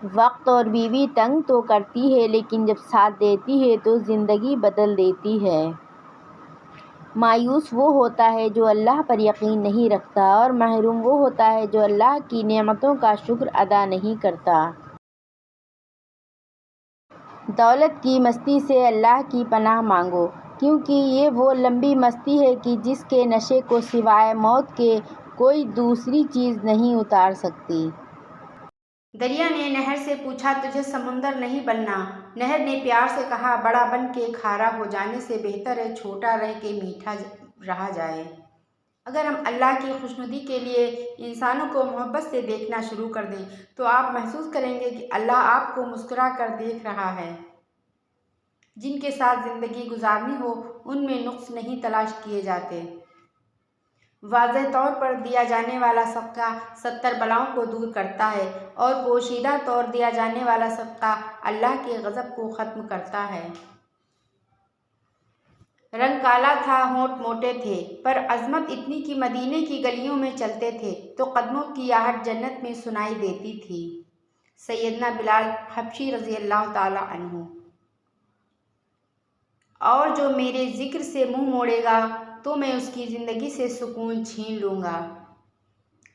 وقت اور بیوی تنگ تو کرتی ہے لیکن جب ساتھ دیتی ہے تو زندگی بدل دیتی ہے۔ مایوس وہ ہوتا ہے جو اللہ پر یقین نہیں رکھتا، اور محروم وہ ہوتا ہے جو اللہ کی نعمتوں کا شکر ادا نہیں کرتا۔ دولت کی مستی سے اللہ کی پناہ مانگو، کیونکہ یہ وہ لمبی مستی ہے کہ جس کے نشے کو سوائے موت کے کوئی دوسری چیز نہیں اتار سکتی۔ دریا نے نہر سے پوچھا، تجھے سمندر نہیں بننا؟ نہر نے پیار سے کہا، بڑا بن کے کھارا ہو جانے سے بہتر ہے چھوٹا رہ کے میٹھا رہا جائے۔ اگر ہم اللہ کی خوشنودی کے لیے انسانوں کو محبت سے دیکھنا شروع کر دیں تو آپ محسوس کریں گے کہ اللہ آپ کو مسکرا کر دیکھ رہا ہے۔ جن کے ساتھ زندگی گزارنی ہو ان میں نقص نہیں تلاش کیے جاتے۔ واضح طور پر دیا جانے والا صدقہ 70 بلاؤں کو دور کرتا ہے، اور پوشیدہ طور دیا جانے والا صدقہ اللہ کے غضب کو ختم کرتا ہے۔ رنگ کالا تھا، ہونٹ موٹے تھے، پر عظمت اتنی کہ مدینے کی گلیوں میں چلتے تھے تو قدموں کی آہٹ جنت میں سنائی دیتی تھی۔ سیدنا بلال حبشی رضی اللہ تعالی عنہ۔ اور جو میرے ذکر سے منہ موڑے گا تو میں اس کی زندگی سے سکون چھین لوں گا۔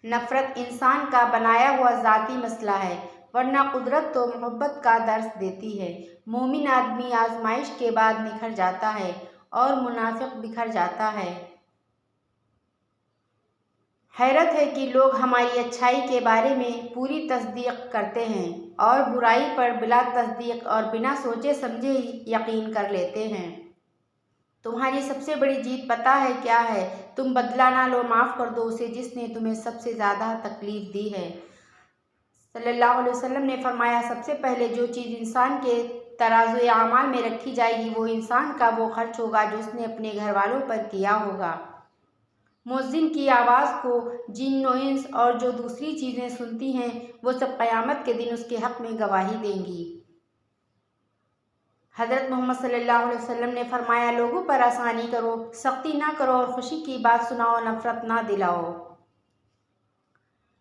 نفرت انسان کا بنایا ہوا ذاتی مسئلہ ہے، ورنہ قدرت تو محبت کا درس دیتی ہے۔ مومن آدمی آزمائش کے بعد نکھر جاتا ہے اور منافق بکھر جاتا ہے۔ حیرت ہے کہ لوگ ہماری اچھائی کے بارے میں پوری تصدیق کرتے ہیں اور برائی پر بلا تصدیق اور بنا سوچے سمجھے یقین کر لیتے ہیں۔ تمہاری سب سے بڑی جیت پتہ ہے کیا ہے؟ تم بدلہ نہ لو، معاف کر دو اسے جس نے تمہیں سب سے زیادہ تکلیف دی ہے۔ صلی اللہ علیہ وسلم نے فرمایا، سب سے پہلے جو چیز انسان کے ترازوئے اعمال میں رکھی جائے گی وہ انسان کا وہ خرچ ہوگا جو اس نے اپنے گھر والوں پر کیا ہوگا۔ مؤذن کی آواز کو جن و انس اور جو دوسری چیزیں سنتی ہیں وہ سب قیامت کے دن اس کے حق میں گواہی دیں گی۔ حضرت محمد صلی اللہ علیہ وسلم نے فرمایا، لوگوں پر آسانی کرو، سختی نہ کرو اور خوشی کی بات سناؤ، نفرت نہ دلاؤ۔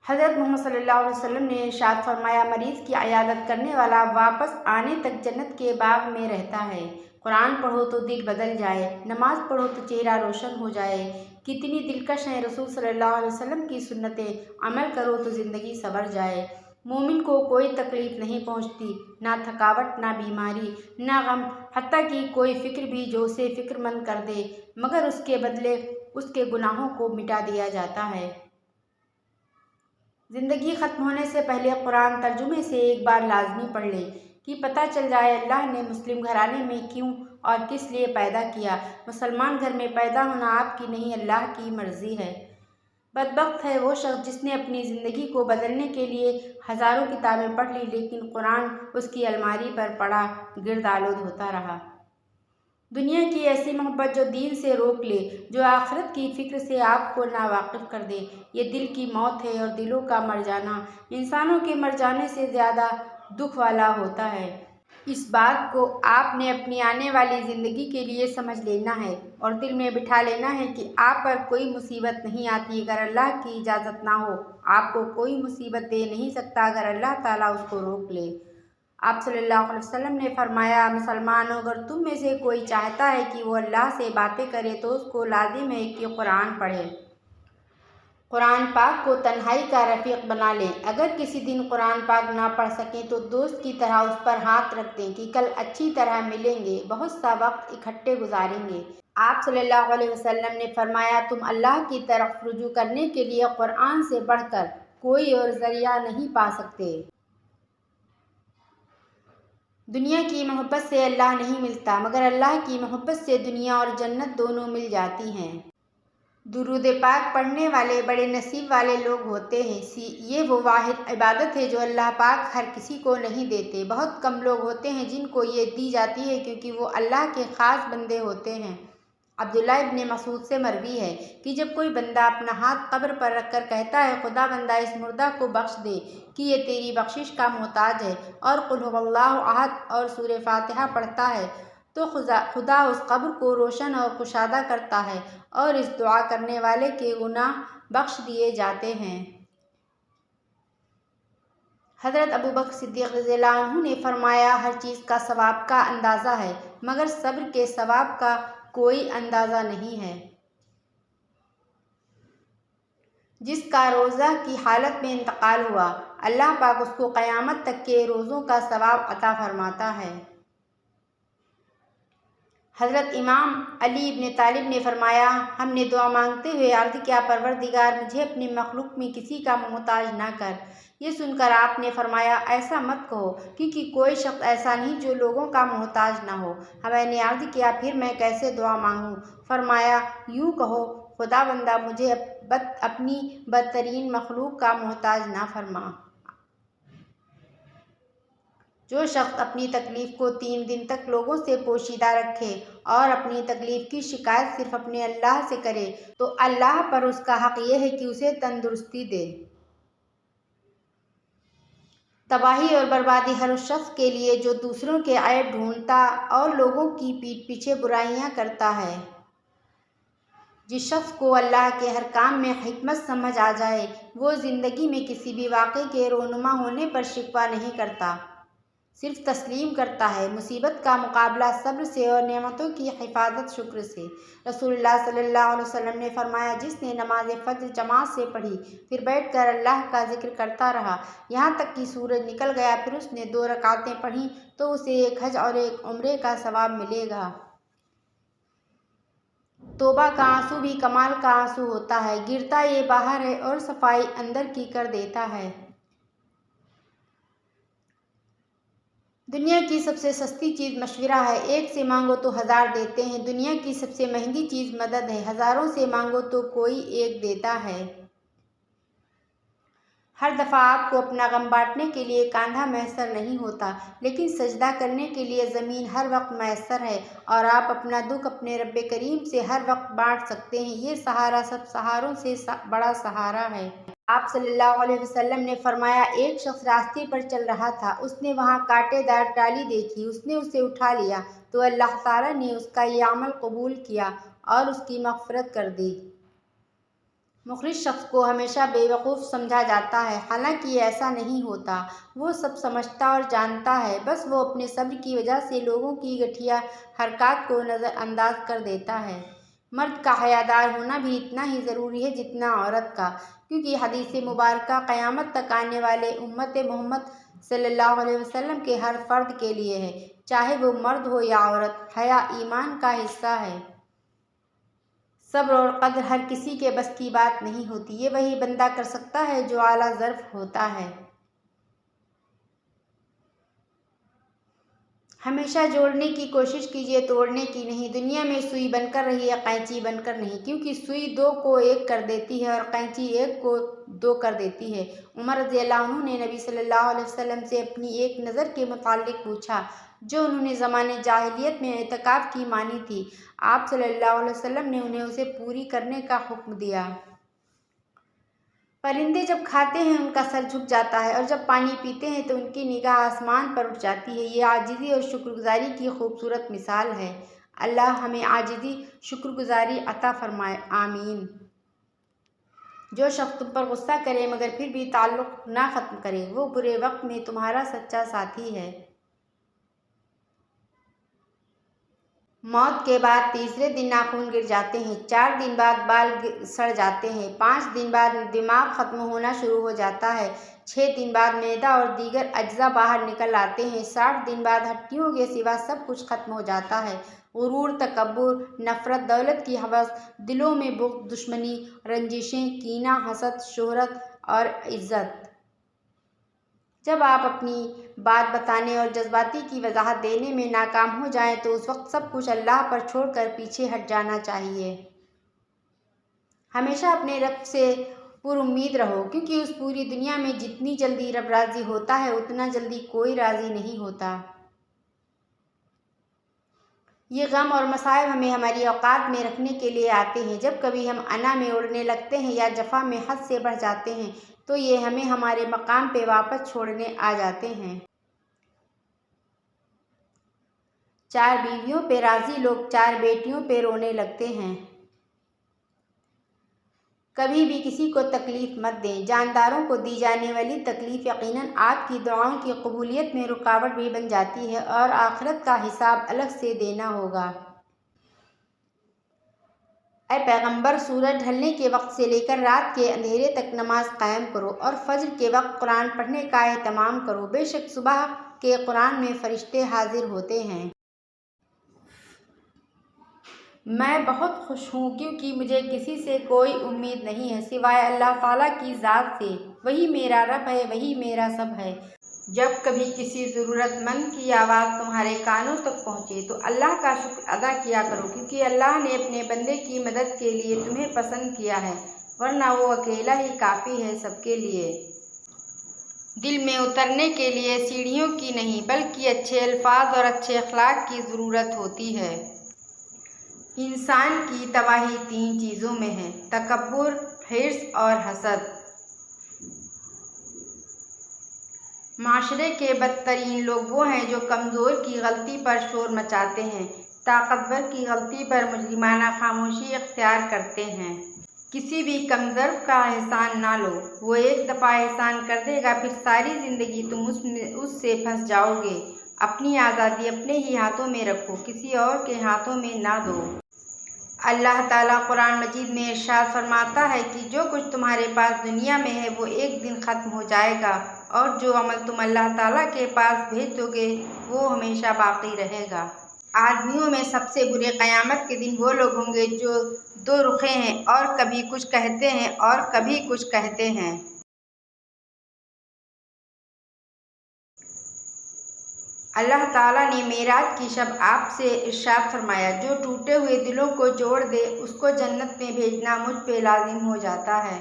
حضرت محمد صلی اللہ علیہ وسلم نے ارشاد فرمایا، مریض کی عیادت کرنے والا واپس آنے تک جنت کے باغ میں رہتا ہے۔ قرآن پڑھو تو دل بدل جائے، نماز پڑھو تو چہرہ روشن ہو جائے۔ کتنی دلکش ہیں رسول صلی اللہ علیہ وسلم کی سنتیں، عمل کرو تو زندگی سنور جائے۔ مومن کو کوئی تکلیف نہیں پہنچتی، نہ تھکاوٹ، نہ بیماری، نہ غم، حتیٰ کہ کوئی فکر بھی جو اسے فکر مند کر دے، مگر اس کے بدلے اس کے گناہوں کو مٹا دیا جاتا ہے۔ زندگی ختم ہونے سے پہلے قرآن ترجمے سے ایک بار لازمی پڑھ لیں کہ پتہ چل جائے اللہ نے مسلم گھرانے میں کیوں اور کس لیے پیدا کیا۔ مسلمان گھر میں پیدا ہونا آپ کی نہیں اللہ کی مرضی ہے۔ بدبخت ہے وہ شخص جس نے اپنی زندگی کو بدلنے کے لیے ہزاروں کتابیں پڑھ لی لیکن قرآن اس کی الماری پر پڑا گرد آلود ہوتا رہا۔ دنیا کی ایسی محبت جو دین سے روک لے، جو آخرت کی فکر سے آپ کو ناواقف کر دے، یہ دل کی موت ہے، اور دلوں کا مر جانا انسانوں کے مر جانے سے زیادہ دکھ والا ہوتا ہے۔ اس بات کو آپ نے اپنی آنے والی زندگی کے لیے سمجھ لینا ہے اور دل میں بٹھا لینا ہے کہ آپ پر کوئی مصیبت نہیں آتی اگر اللہ کی اجازت نہ ہو، آپ کو کوئی مصیبت دے نہیں سکتا اگر اللہ تعالیٰ اس کو روک لے۔ آپ صلی اللہ علیہ وسلم نے فرمایا، مسلمانوں، اگر تم میں سے کوئی چاہتا ہے کہ وہ اللہ سے باتیں کرے تو اس کو لازم ہے کہ قرآن پڑھے، قرآن پاک کو تنہائی کا رفیق بنا لیں۔ اگر کسی دن قرآن پاک نہ پڑھ سکیں تو دوست کی طرح اس پر ہاتھ رکھ دیں کہ کل اچھی طرح ملیں گے، بہت سا وقت اکٹھے گزاریں گے۔ آپ صلی اللہ علیہ وسلم نے فرمایا، تم اللہ کی طرف رجوع کرنے کے لیے قرآن سے بڑھ کر کوئی اور ذریعہ نہیں پا سکتے۔ دنیا کی محبت سے اللہ نہیں ملتا، مگر اللہ کی محبت سے دنیا اور جنت دونوں مل جاتی ہیں۔ درود پاک پڑھنے والے بڑے نصیب والے لوگ ہوتے ہیں۔ یہ وہ واحد عبادت ہے جو اللہ پاک ہر کسی کو نہیں دیتے۔ بہت کم لوگ ہوتے ہیں جن کو یہ دی جاتی ہے کیونکہ وہ اللہ کے خاص بندے ہوتے ہیں۔ عبداللہ ابن مسعود سے مروی ہے کہ جب کوئی بندہ اپنا ہاتھ قبر پر رکھ کر کہتا ہے، خدا بندہ اس مردہ کو بخش دے کہ یہ تیری بخشش کا محتاج ہے، اور قل هو اللہ احد اور سورہ فاتحہ پڑھتا ہے، تو خدا اس قبر کو روشن اور کشادہ کرتا ہے اور اس دعا کرنے والے کے گناہ بخش دیے جاتے ہیں۔ حضرت ابوبکر صدیق رضی اللہ عنہ نے فرمایا ہر چیز کا ثواب کا اندازہ ہے مگر صبر کے ثواب کا کوئی اندازہ نہیں ہے۔ جس کا روزہ کی حالت میں انتقال ہوا اللہ پاک اس کو قیامت تک کے روزوں کا ثواب عطا فرماتا ہے۔ حضرت امام علی ابن طالب نے فرمایا ہم نے دعا مانگتے ہوئے عرض کیا پروردگار مجھے اپنے مخلوق میں کسی کا محتاج نہ کر۔ یہ سن کر آپ نے فرمایا ایسا مت کہو کیونکہ کوئی شخص ایسا نہیں جو لوگوں کا محتاج نہ ہو۔ میں نے عرض کیا پھر میں کیسے دعا مانگوں؟ فرمایا یوں کہو خدا بندہ مجھے اپنی بدترین مخلوق کا محتاج نہ فرما۔ جو شخص اپنی تکلیف کو 3 دن تک لوگوں سے پوشیدہ رکھے اور اپنی تکلیف کی شکایت صرف اپنے اللہ سے کرے تو اللہ پر اس کا حق یہ ہے کہ اسے تندرستی دے۔ تباہی اور بربادی ہر اس شخص کے لیے جو دوسروں کے عیب ڈھونڈتا اور لوگوں کی پیٹھ پیچھے برائیاں کرتا ہے۔ جس شخص کو اللہ کے ہر کام میں حکمت سمجھ آ جائے وہ زندگی میں کسی بھی واقعے کے رونما ہونے پر شکوہ نہیں کرتا، صرف تسلیم کرتا ہے۔ مصیبت کا مقابلہ صبر سے اور نعمتوں کی حفاظت شکر سے۔ رسول اللہ صلی اللہ علیہ وسلم نے فرمایا جس نے نماز فجر جماعت سے پڑھی پھر بیٹھ کر اللہ کا ذکر کرتا رہا یہاں تک کہ سورج نکل گیا پھر اس نے 2 رکعتیں پڑھیں تو اسے 1 حج اور 1 عمرے کا ثواب ملے گا۔ توبہ کا آنسو بھی کمال کا آنسو ہوتا ہے، گرتا یہ باہر ہے اور صفائی اندر کی کر دیتا ہے۔ دنیا کی سب سے سستی چیز مشورہ ہے، 1 سے مانگو تو 1000 دیتے ہیں۔ دنیا کی سب سے مہنگی چیز مدد ہے، ہزاروں سے مانگو تو کوئی 1 دیتا ہے۔ ہر دفعہ آپ کو اپنا غم بانٹنے کے لیے کاندھا میسر نہیں ہوتا لیکن سجدہ کرنے کے لیے زمین ہر وقت میسر ہے اور آپ اپنا دکھ اپنے رب کریم سے ہر وقت بانٹ سکتے ہیں۔ یہ سہارا سب سہاروں سے بڑا سہارا ہے۔ آپ صلی اللہ علیہ وسلم نے فرمایا ایک شخص راستے پر چل رہا تھا، اس نے وہاں کانٹے دار ڈالی دیکھی، اس نے اسے اٹھا لیا تو اللہ تعالیٰ نے اس کا یہ عمل قبول کیا اور اس کی مغفرت کر دی۔ مخلص شخص کو ہمیشہ بے وقوف سمجھا جاتا ہے حالانکہ ایسا نہیں ہوتا، وہ سب سمجھتا اور جانتا ہے، بس وہ اپنے صبر کی وجہ سے لوگوں کی گٹھیا حرکات کو نظر انداز کر دیتا ہے۔ مرد کا حیادار ہونا بھی اتنا ہی ضروری ہے جتنا عورت کا، کیونکہ حدیث مبارکہ قیامت تک آنے والے امت محمد صلی اللہ علیہ وسلم کے ہر فرد کے لیے ہے، چاہے وہ مرد ہو یا عورت۔ حیا ایمان کا حصہ ہے۔ صبر اور قدر ہر کسی کے بس کی بات نہیں ہوتی، یہ وہی بندہ کر سکتا ہے جو اعلیٰ ظرف ہوتا ہے۔ ہمیشہ جوڑنے کی کوشش کیجیے، توڑنے کی نہیں۔ دنیا میں سوئی بن کر رہیے، قینچی بن کر نہیں، کیونکہ سوئی 2 کو 1 کر دیتی ہے اور قینچی 1 کو 2 کر دیتی ہے۔ عمر رضی اللہ عنہ نے نبی صلی اللہ علیہ وسلم سے اپنی ایک نظر کے متعلق پوچھا جو انہوں نے زمانِ جاہلیت میں اعتکاف کی مانی تھی۔ آپ صلی اللہ علیہ وسلم نے انہیں اسے پوری کرنے کا حکم دیا۔ پرندے جب کھاتے ہیں ان کا سر جھک جاتا ہے اور جب پانی پیتے ہیں تو ان کی نگاہ آسمان پر اٹھ جاتی ہے، یہ عاجزی اور شکر گزاری کی خوبصورت مثال ہے۔ اللہ ہمیں عاجزی، شکر گزاری عطا فرمائے، آمین۔ جو شخص تم پر غصہ کرے مگر پھر بھی تعلق نہ ختم کرے وہ برے وقت میں تمہارا سچا ساتھی ہے۔ موت کے بعد تیسرے دن ناخن گر جاتے ہیں، 4 دن بعد بال سڑ جاتے ہیں، 5 دن بعد دماغ ختم ہونا شروع ہو جاتا ہے، 6 دن بعد معدہ اور دیگر اجزاء باہر نکل آتے ہیں، 60 دن بعد ہڈیوں کے سوا سب کچھ ختم ہو جاتا ہے۔ غرور، تکبر، نفرت، دولت کی ہوس، دلوں میں بغض، دشمنی، رنجشیں، کینہ، حسد، شہرت اور عزت۔ جب آپ اپنی بات بتانے اور جذباتی کی وضاحت دینے میں ناکام ہو جائیں تو اس وقت سب کچھ اللہ پر چھوڑ کر پیچھے ہٹ جانا چاہیے۔ ہمیشہ اپنے رب سے پر امید رہو کیونکہ اس پوری دنیا میں جتنی جلدی رب راضی ہوتا ہے اتنا جلدی کوئی راضی نہیں ہوتا۔ یہ غم اور مصائب ہمیں ہماری اوقات میں رکھنے کے لیے آتے ہیں۔ جب کبھی ہم انا میں اڑنے لگتے ہیں یا جفا میں حد سے بڑھ جاتے ہیں تو یہ ہمیں ہمارے مقام پہ واپس چھوڑنے آ جاتے ہیں۔ 4 بیویوں پہ راضی لوگ 4 بیٹیوں پہ رونے لگتے ہیں۔ کبھی بھی کسی کو تکلیف مت دیں۔ جانداروں کو دی جانے والی تکلیف یقیناً آپ کی دعاؤں کی قبولیت میں رکاوٹ بھی بن جاتی ہے اور آخرت کا حساب الگ سے دینا ہوگا۔ اے پیغمبر، سورج ڈھلنے کے وقت سے لے کر رات کے اندھیرے تک نماز قائم کرو اور فجر کے وقت قرآن پڑھنے کا اہتمام کرو۔ بے شک صبح کے قرآن میں فرشتے حاضر ہوتے ہیں۔ میں بہت خوش ہوں کیونکہ مجھے کسی سے کوئی امید نہیں ہے سوائے اللہ تعالیٰ کی ذات سے۔ وہی میرا رب ہے، وہی میرا سب ہے۔ جب کبھی کسی ضرورت مند کی آواز تمہارے کانوں تک پہنچے تو اللہ کا شکر ادا کیا کرو، کیونکہ اللہ نے اپنے بندے کی مدد کے لیے تمہیں پسند کیا ہے، ورنہ وہ اکیلا ہی کافی ہے سب کے لیے۔ دل میں اترنے کے لیے سیڑھیوں کی نہیں بلکہ اچھے الفاظ اور اچھے اخلاق کی ضرورت ہوتی ہے۔ انسان کی تباہی تین چیزوں میں ہے: تکبر، حرص اور حسد۔ معاشرے کے بدترین لوگ وہ ہیں جو کمزور کی غلطی پر شور مچاتے ہیں، طاقتور کی غلطی پر مجرمانہ خاموشی اختیار کرتے ہیں۔ کسی بھی کمزور کا احسان نہ لو، وہ ایک دفعہ احسان کر دے گا، پھر ساری زندگی تم اس سے پھنس جاؤ گے۔ اپنی آزادی اپنے ہی ہاتھوں میں رکھو، کسی اور کے ہاتھوں میں نہ دو۔ اللہ تعالیٰ قرآن مجید میں ارشاد فرماتا ہے کہ جو کچھ تمہارے پاس دنیا میں ہے وہ ایک دن ختم ہو جائے گا، اور جو عمل تم اللہ تعالیٰ کے پاس بھیج دو گے وہ ہمیشہ باقی رہے گا۔ آدمیوں میں سب سے برے قیامت کے دن وہ لوگ ہوں گے جو دو رخے ہیں، اور کبھی کچھ کہتے ہیں اور کبھی کچھ کہتے ہیں۔ اللہ تعالیٰ نے معراج کی شب آپ سے ارشاد فرمایا، جو ٹوٹے ہوئے دلوں کو جوڑ دے اس کو جنت میں بھیجنا مجھ پہ لازم ہو جاتا ہے۔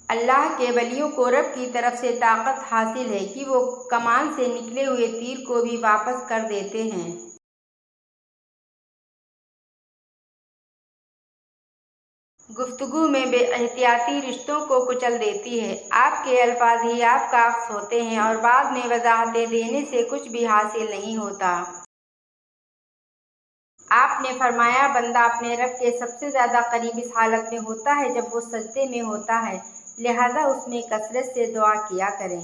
اللہ کے ولیوں کو رب کی طرف سے طاقت حاصل ہے کہ وہ کمان سے نکلے ہوئے تیر کو بھی واپس کر دیتے ہیں۔ گفتگو میں بے احتیاطی رشتوں کو کچل دیتی ہے۔ آپ کے الفاظ ہی آپ کا عکس ہوتے ہیں اور بعد میں وضاحتیں دینے سے کچھ بھی حاصل نہیں ہوتا۔ آپ نے فرمایا، بندہ اپنے رب کے سب سے زیادہ قریب اس حالت میں ہوتا ہے جب وہ سجدے میں ہوتا ہے، لہذا اس میں کثرت سے دعا کیا کریں۔